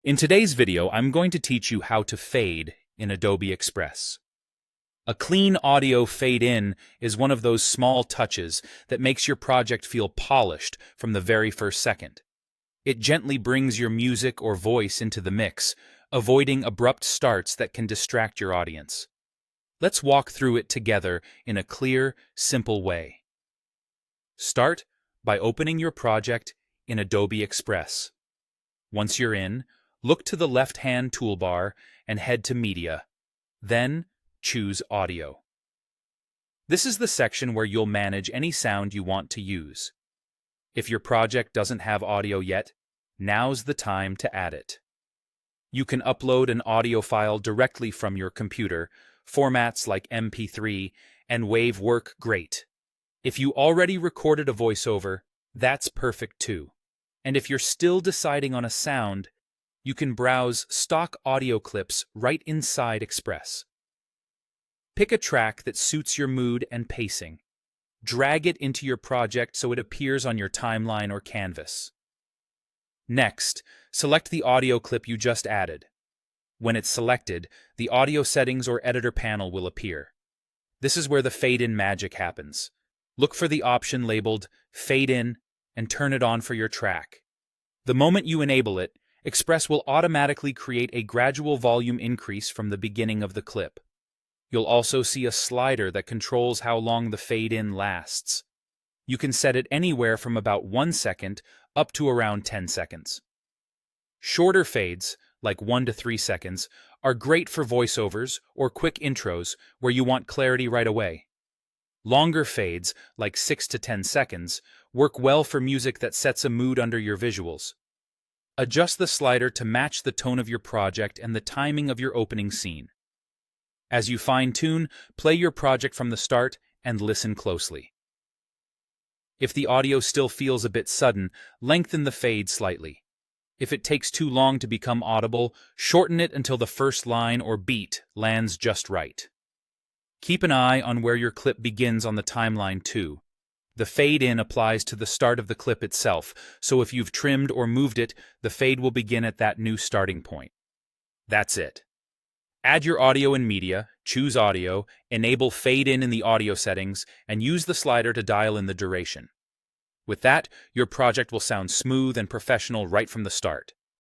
In today's video, I'm going to teach you how to fade in Adobe Express. A clean audio fade-in is one of those small touches that makes your project feel polished from the very first second. It gently brings your music or voice into the mix, avoiding abrupt starts that can distract your audience. Let's walk through it together in a clear, simple way. Start by opening your project in Adobe Express. Once you're in, look to the left-hand toolbar and head to Media. Then, choose Audio. This is the section where you'll manage any sound you want to use. If your project doesn't have audio yet, now's the time to add it. You can upload an audio file directly from your computer. Formats like MP3 and WAV work great. If you already recorded a voiceover, that's perfect too. And if you're still deciding on a sound, you can browse stock audio clips right inside Express. Pick a track that suits your mood and pacing. Drag it into your project so it appears on your timeline or canvas. Next, select the audio clip you just added. When it's selected, the audio settings or editor panel will appear. This is where the fade-in magic happens. Look for the option labeled Fade In and turn it on for your track. The moment you enable it, Express will automatically create a gradual volume increase from the beginning of the clip. You'll also see a slider that controls how long the fade-in lasts. You can set it anywhere from about 1 second up to around 10 seconds. Shorter fades, like 1 to 3 seconds, are great for voiceovers or quick intros where you want clarity right away. Longer fades, like 6 to 10 seconds, work well for music that sets a mood under your visuals. Adjust the slider to match the tone of your project and the timing of your opening scene. As you fine-tune, play your project from the start and listen closely. If the audio still feels a bit sudden, lengthen the fade slightly. If it takes too long to become audible, shorten it until the first line or beat lands just right. Keep an eye on where your clip begins on the timeline too. The fade-in applies to the start of the clip itself, so if you've trimmed or moved it, the fade will begin at that new starting point. That's it. Add your audio in Media, choose Audio, enable fade-in the audio settings, and use the slider to dial in the duration. With that, your project will sound smooth and professional right from the start.